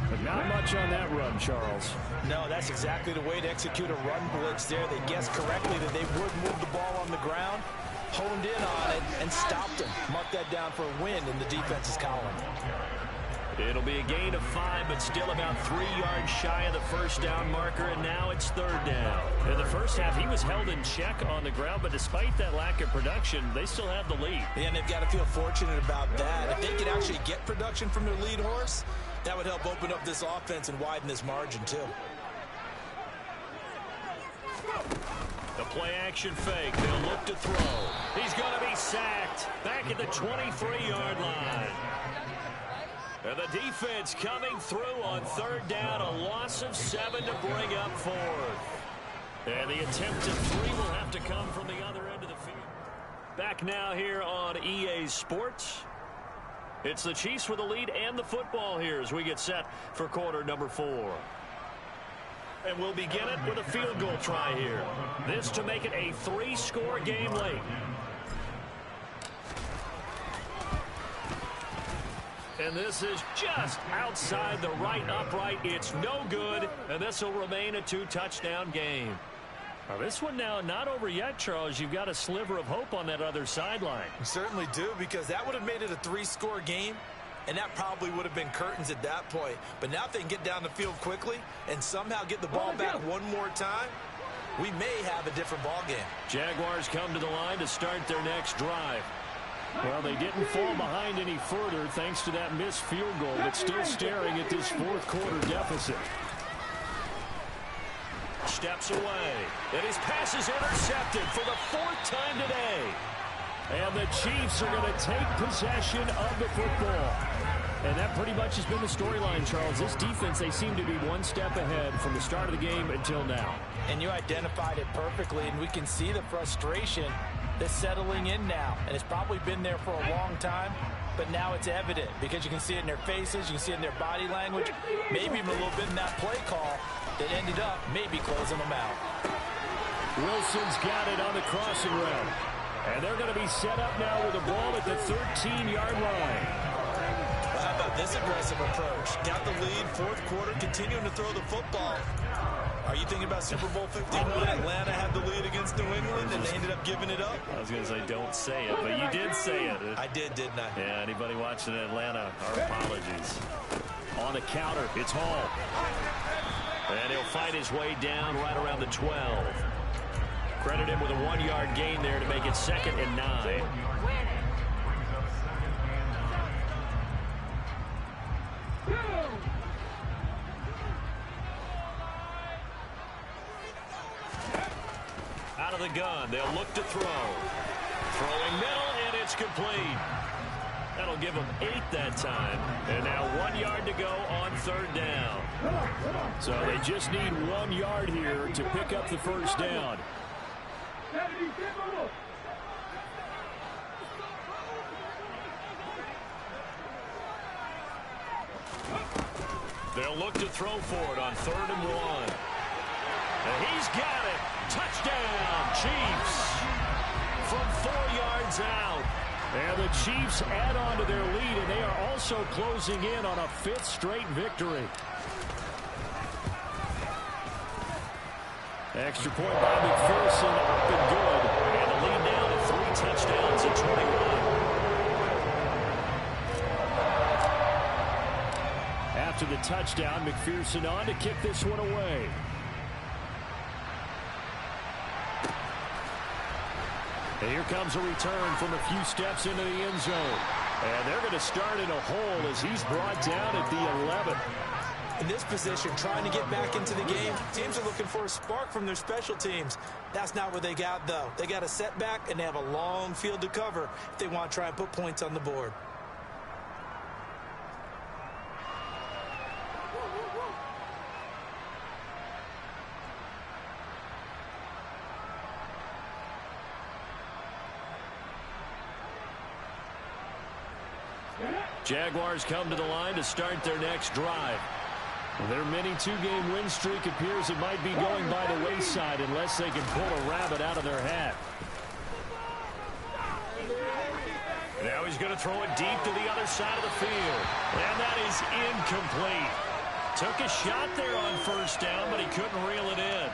But not much on that run, Charles. No, that's exactly the way to execute a run blitz there. They guessed correctly that they would move the ball on the ground, honed in on it, and stopped him. Mark that down for a win in the defense's column. It'll be a gain of 5, but still about 3 yards shy of the 1st down marker, and now it's 3rd down. In the first half, he was held in check on the ground, but despite that lack of production, they still have the lead. Yeah, and they've got to feel fortunate about that. If they could actually get production from their lead horse, that would help open up this offense and widen this margin, too. The play-action fake. They'll look to throw. He's going to be sacked back at the 23-yard line. And the defense coming through on 3rd down. A loss of 7 to bring up 4th. And the attempt at 3 will have to come from the other end of the field. Back now here on EA Sports. It's the Chiefs with the lead and the football here as we get set for quarter number 4. And we'll begin it with a field goal try here. This to make it a 3-score game late. And this is just outside the right upright. It's no good, and this will remain a 2-touchdown game. Now, this one now not over yet, Charles. You've got a sliver of hope on that other sideline. You certainly do, because that would have made it a 3-score game, and that probably would have been curtains at that point. But now if they can get down the field quickly and somehow get the ball back one more time, we may have a different ball game. Jaguars come to the line to start their next drive. Well, they didn't fall behind any further thanks to that missed field goal, but still staring at this 4th quarter deficit. Steps away, and his pass is intercepted for the 4th time today. And the Chiefs are going to take possession of the football. And that pretty much has been the storyline, Charles. This defense, they seem to be one step ahead from the start of the game until now. And you identified it perfectly, and we can see the frustration that's settling in now, and it's probably been there for a long time, but now it's evident because you can see it in their faces, you can see it in their body language, maybe even a little bit in that play call that ended up maybe closing them out. Wilson's got it on the crossing route. And they're going to be set up now with the ball at the 13-yard line. Well, how about this aggressive approach? Got the lead, fourth quarter, continuing to throw the football. Are you thinking about Super Bowl 51? Atlanta had the lead against New England, and they ended up giving it up. I was going to say, don't say it, but you did say it. I did, didn't I? Yeah, anybody watching Atlanta, our apologies. On the counter, it's Hall. And he'll fight his way down right around the 12. Credit him with a 1-yard gain there to make it 2nd and 9. Out of the gun, they'll look to throw. Throwing middle, and it's complete. That'll give them 8 that time. And now 1 yard to go on 3rd down. So they just need 1 yard here to pick up the first down. They'll look to throw for it on 3rd and 1. And he's got it. Touchdown, Chiefs. From 4 yards out. And the Chiefs add on to their lead, and they are also closing in on a 5th straight victory. Extra point by McPherson, up and good. And the lead now to 3 touchdowns at 21. After the touchdown, McPherson on to kick this one away. And here comes a return from a few steps into the end zone. And they're going to start in a hole as he's brought down at the 11. In this position, trying to get back into the game, teams are looking for a spark from their special teams. That's not what they got, though. They got a setback, and they have a long field to cover if they want to try and put points on the board. Jaguars come to the line to start their next drive. Their mini 2-game win streak appears it might be going by the wayside unless they can pull a rabbit out of their hat. Now he's going to throw it deep to the other side of the field. And that is incomplete. Took a shot there on 1st down, but he couldn't reel it in.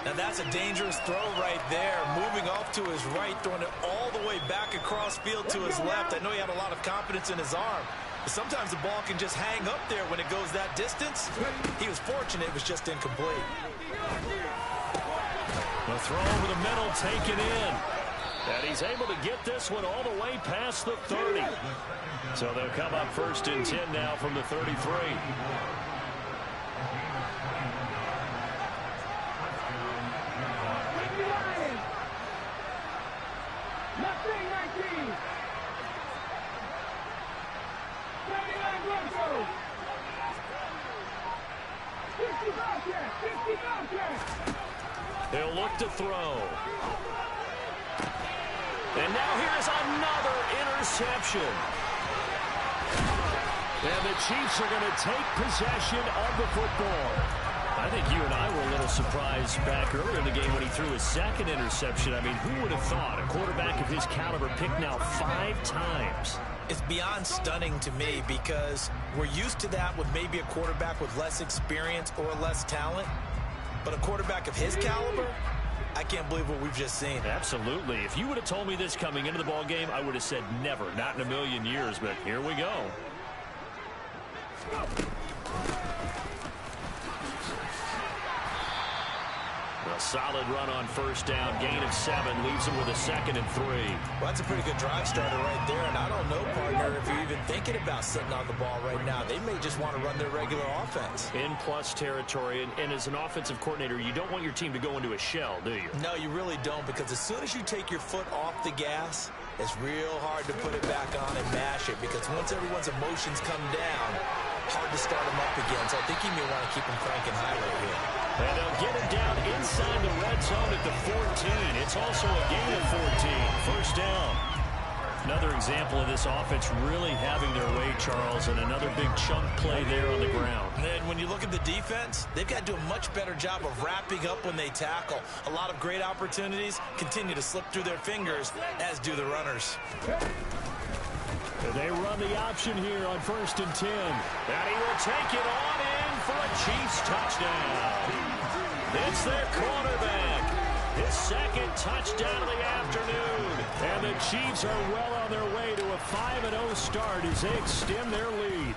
Now that's a dangerous throw right there. Moving off to his right, throwing it all the way back across field to his left. I know he had a lot of confidence in his arm. But sometimes the ball can just hang up there when it goes that distance. He was fortunate it was just incomplete. The throw over the middle taken in. And he's able to get this one all the way past the 30. So they'll come up 1st and 10 now from the 33. They'll look to throw. And now here's another interception. And the Chiefs are going to take possession of the football. I think you and I were a little surprised back earlier in the game when he threw his 2nd interception. I mean, who would have thought a quarterback of his caliber picked now 5 times? It's beyond stunning to me because we're used to that with maybe a quarterback with less experience or less talent. But a quarterback of his caliber, I can't believe what we've just seen. Absolutely. If you would have told me this coming into the ball game, I would have said never, not in a million years. But here we go. A solid run on 1st down, gain of 7, leaves him with a 2nd and 3. Well, that's a pretty good drive starter right there, and I don't know, partner, if you're even thinking about sitting on the ball right now. They may just want to run their regular offense. In plus territory, and as an offensive coordinator, you don't want your team to go into a shell, do you? No, you really don't, because as soon as you take your foot off the gas, it's real hard to put it back on and mash it, because once everyone's emotions come down, hard to start them up again. So I think you may want to keep them cranking high right here. And they'll get him down inside the red zone at the 14. It's also a gain of 14. First down. Another example of this offense really having their way, Charles, and another big chunk play there on the ground. And when you look at the defense, they've got to do a much better job of wrapping up when they tackle. A lot of great opportunities continue to slip through their fingers, as do the runners. They run the option here on 1st and 10. And he will take it on in for a Chiefs touchdown. It's their quarterback. His second touchdown of the afternoon. And the Chiefs are well on their way to a 5-0 start as they extend their lead.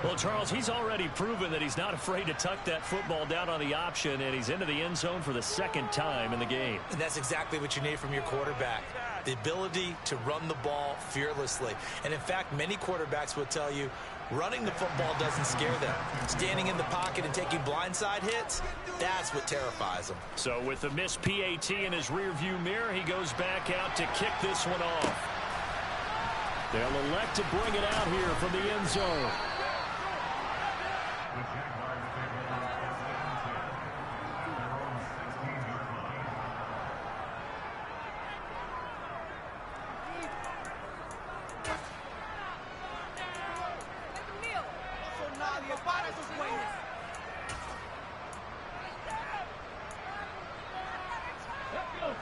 Well, Charles, he's already proven that he's not afraid to tuck that football down on the option, and he's into the end zone for the second time in the game. And that's exactly what you need from your quarterback. The ability to run the ball fearlessly. And in fact, many quarterbacks will tell you running the football doesn't scare them. Standing in the pocket and taking blindside hits, that's what terrifies them. So with the missed PAT in his rearview mirror, he goes back out to kick this one off. They'll elect to bring it out here from the end zone.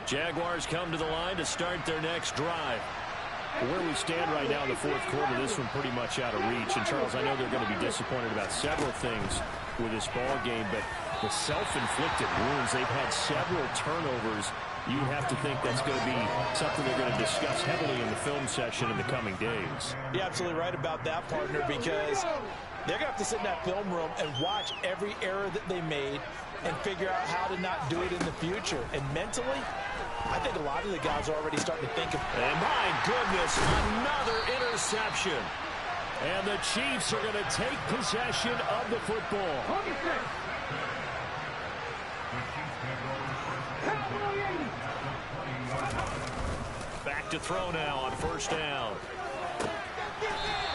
Jaguars come to the line to start their next drive. Where we stand right now in the fourth quarter, this one pretty much out of reach. And, Charles, I know they're going to be disappointed about several things with this ball game, but the self-inflicted wounds, they've had several turnovers. You have to think that's going to be something they're going to discuss heavily in the film session in the coming days. You're absolutely right about that, partner, because they're going to have to sit in that film room and watch every error that they made and figure out how to not do it in the future. And mentally, I think a lot of the guys are already starting to think of. And my goodness, another interception. And the Chiefs are going to take possession of the football. Back to throw now on 1st down.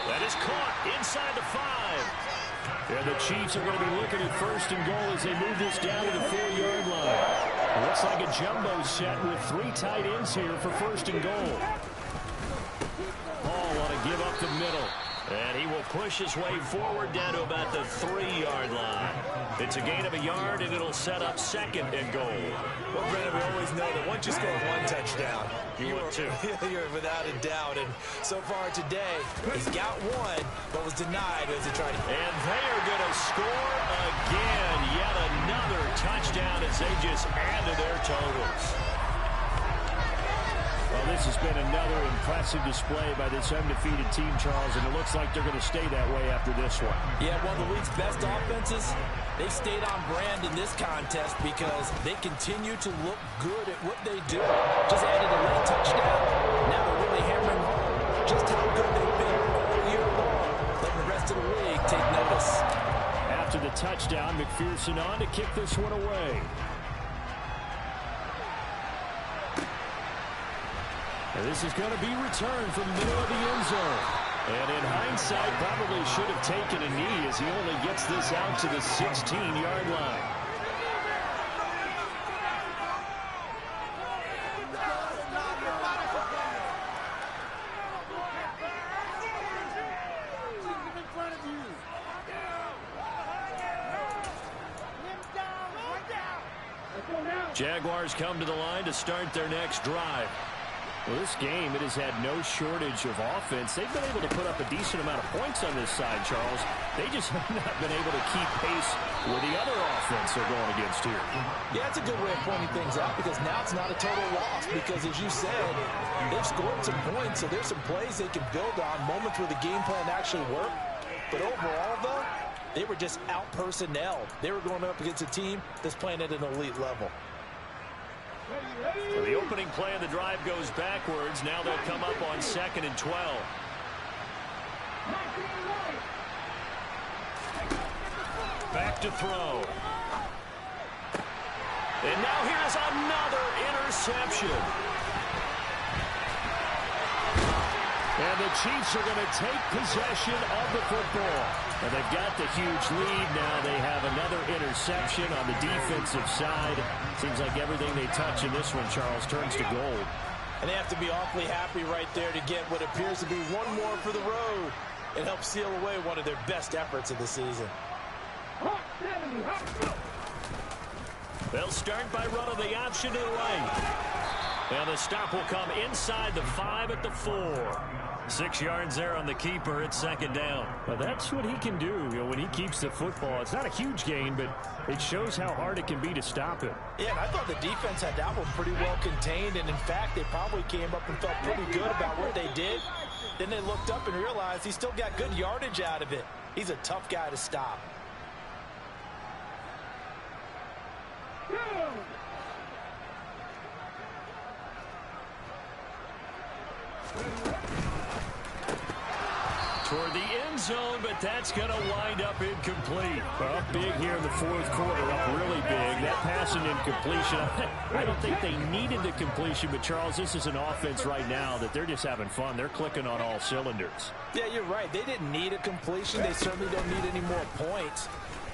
That is caught inside the 5. And the Chiefs are going to be looking at 1st and goal as they move this down to the 4-yard line. It looks like a jumbo set with 3 tight ends here for 1st and goal. Paul want to give up the middle. And he will push his way forward down to about the 3-yard line. It's a gain of a yard, and it'll set up 2nd and goal. Well, Brandon, we always know that once you score 1 touchdown, you're 2. You're without a doubt. And so far today, he's got 1, but was denied as he tried to. And they are going to score again. Yet another touchdown as they just add to their totals. Well, this has been another impressive display by this undefeated team, Charles, and it looks like they're going to stay that way after this one. Yeah, one of the league's best offenses. They stayed on brand in this contest because they continue to look good at what they do. Just added a late touchdown. Now they're really hammering home just how good they've been all year long. Letting the rest of the league take notice. After the touchdown, McPherson on to kick this one away. And this is going to be returned from the middle of the end zone. And in hindsight, probably should have taken a knee as he only gets this out to the 16-yard line. Jaguars come to the line to start their next drive. Well, this game, it has had no shortage of offense. They've been able to put up a decent amount of points on this side, Charles. They just have not been able to keep pace with the other offense they're going against here. Yeah, it's a good way of pointing things out because now it's not a total loss because, as you said, they've scored some points, so there's some plays they can build on, moments where the game plan actually worked. But overall, though, they were just out-personnelled. They were going up against a team that's playing at an elite level. So the opening play of the drive goes backwards. Now they'll come up on 2nd and 12. Back to throw. And now here's another interception. And the Chiefs are going to take possession of the football. And they've got the huge lead. Now they have another interception on the defensive side. Seems like everything they touch in this one, Charles, turns to gold. And they have to be awfully happy right there to get what appears to be one more for the road. It helps seal away one of their best efforts of the season. They'll start by running the option to the right. And the stop will come inside the 5 at the 4. 6 yards there on the keeper. It's second down. Well, that's what he can do. When he keeps the football, it's not a huge gain, but it shows how hard it can be to stop it. Yeah, and I thought the defense had that one pretty well contained. And, in fact, they probably came up and felt pretty good about what they did. Then they looked up and realized he still got good yardage out of it. He's a tough guy to stop. Toward the end zone, but that's going to wind up incomplete. Up big here in the fourth quarter, up really big. That passing incompletion, I don't think they needed the completion, but Charles, this is an offense right now that they're just having fun. They're clicking on all cylinders. Yeah, you're right. They didn't need a completion. They certainly don't need any more points,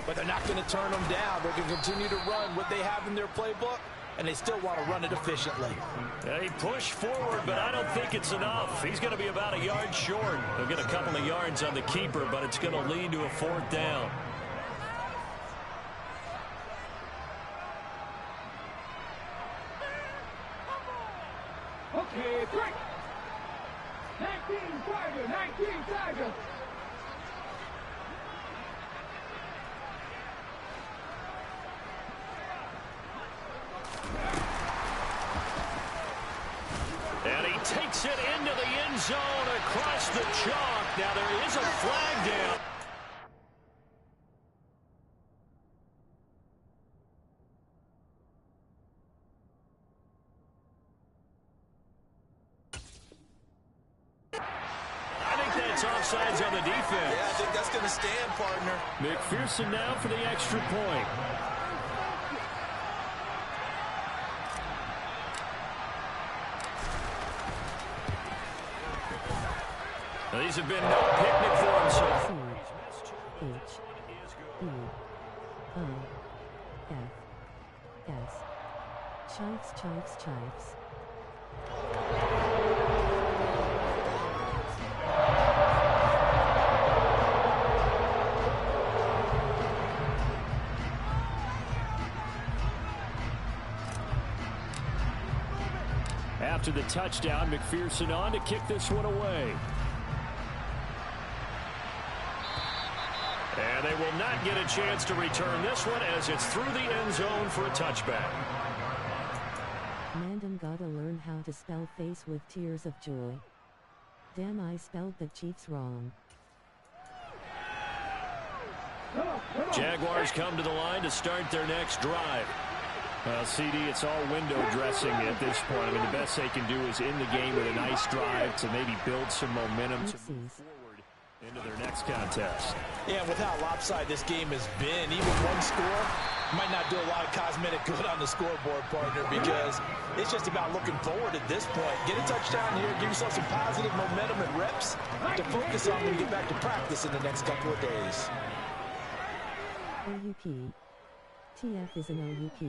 but they're not going to turn them down. They're going to continue to run what they have in their playbook, and they still want to run it efficiently. They push forward, but I don't think it's enough. He's going to be about a yard short. They'll get a couple of yards on the keeper, but it's going to lead to a fourth down. Okay, break. 19 Tiger, 19 Tiger. And he takes it into the end zone across the chalk. Now there is a flag down. I think that's offsides on the defense. Yeah, I think that's going to stand, partner. McPherson now for the extra point. These have been no picnic for him so far. H-E-O-F-S. Chiefs, Chiefs, Chiefs. After the touchdown, McPherson on to kick this one away. And they will not get a chance to return this one as it's through the end zone for a touchback. Mandon gotta learn how to spell face with tears of joy. Damn, I spelled the Chiefs wrong. Jaguars come to the line to start their next drive. CD, it's all window dressing at this point. I mean, the best they can do is in the game with a nice drive to maybe build some momentum to move forward into their next contest. Yeah, with how lopsided this game has been, even one score might not do a lot of cosmetic good on the scoreboard, partner, because it's just about looking forward at this point. Get a touchdown here, give yourself some positive momentum and reps to focus on when you get back to practice in the next couple of days. OUP. TF is an OUP.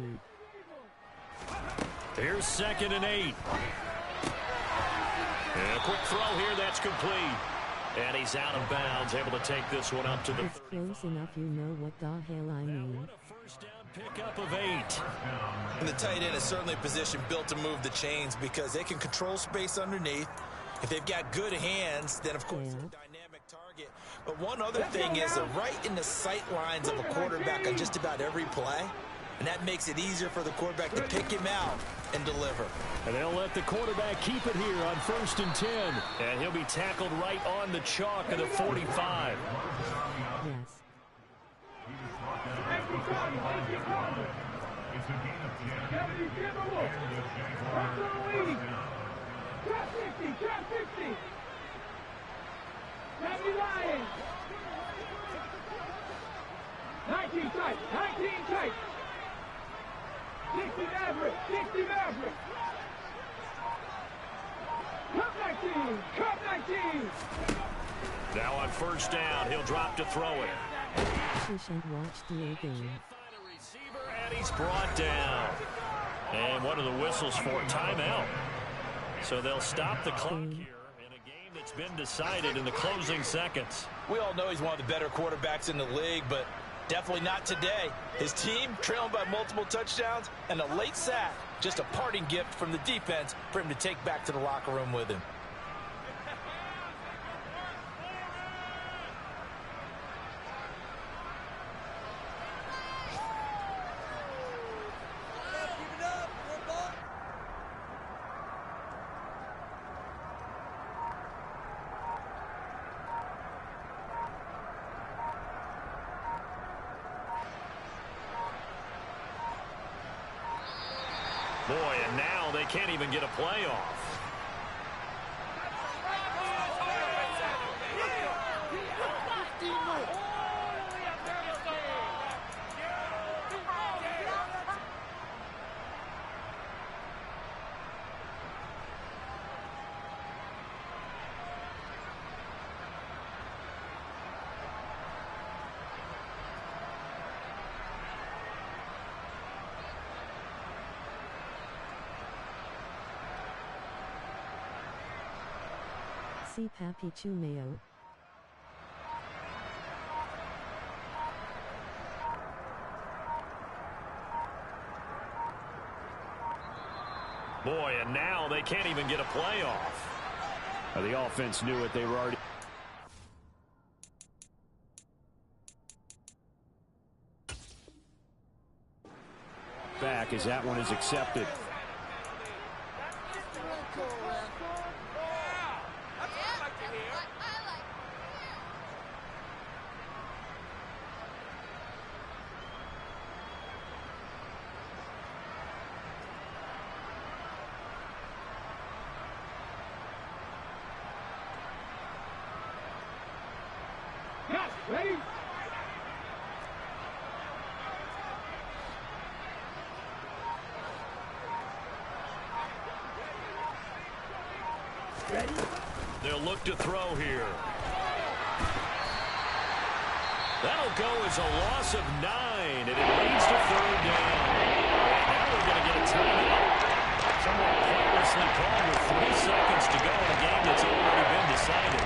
Here's 2nd and 8. And a quick throw here, that's complete. And he's out of bounds, able to take this one up to the... It's close enough, you know what the hell I mean. What a first down pickup of 8. And the tight end is certainly a position built to move the chains because they can control space underneath. If they've got good hands, then of course they're a dynamic target. But one other thing is they're right in the sight lines of a quarterback on just about every play. And that makes it easier for the quarterback to pick him out and deliver. And they'll let the quarterback keep it here on 1st and 10. And he'll be tackled right on the chalk of the 45. Yes. Lions. 19 tight, 19 tight. 60 Maverick, 60 Maverick. Come back 19. Cup 19. Now on first down, he'll drop to throw it. Fish and watch the game. Find a receiver, and he's brought down. And one of the whistles for timeout. So they'll stop the clock here in a game that's been decided in the closing seconds. We all know he's one of the better quarterbacks in the league, but definitely not today. His team trailing by multiple touchdowns and a late sack. Just a parting gift from the defense for him to take back to the locker room with him. Boy, and now they can't even get a play off. See Papi Chumeo. Boy, and now they can't even get a play off. The offense knew it. They were already back as that one is accepted. Yes, ready? They'll look to throw here. That'll go as a loss of 9, and it leads to third down. And now we're going to get a timeout. Somewhat pointlessly called with 3 seconds to go in a game that's already been decided.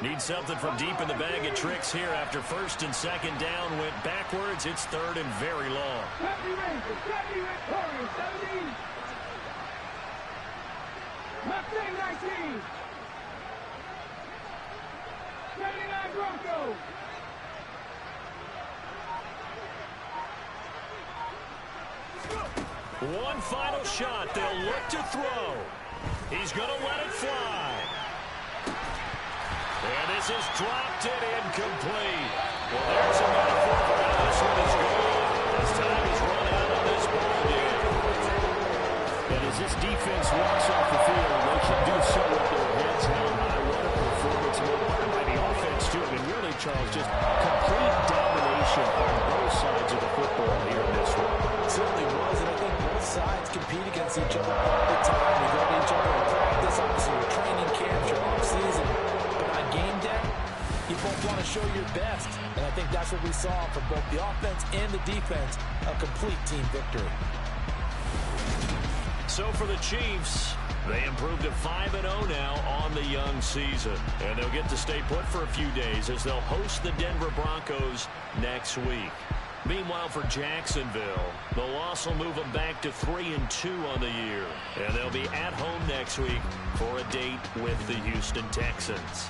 Need something from deep in the bag of tricks here after first and second down went backwards. It's third and very long. 70 Rangers, 70 Red Warriors, 70. Mustang 19. 79 Broncos. One final shot. They'll look to throw. He's going to let it fly. And this is dropped it incomplete. Well, there's a metaphor for how this one is going. As time is run out on this ball game. And as this defense walks off the field, they should do so with their heads held high. What a performance by the offense, too. I mean, really, Charles, just complete domination on both sides of the football here in this one. It certainly was, and I think both sides compete against each other all the time. We go to each other in practice, obviously your training camps, your off-season. But on game day, you both want to show your best. And I think that's what we saw from both the offense and the defense, a complete team victory. So for the Chiefs, they improved to 5-0 now on the young season. And they'll get to stay put for a few days as they'll host the Denver Broncos next week. Meanwhile, for Jacksonville, the loss will move them back to 3-2 on the year. And they'll be at home next week for a date with the Houston Texans.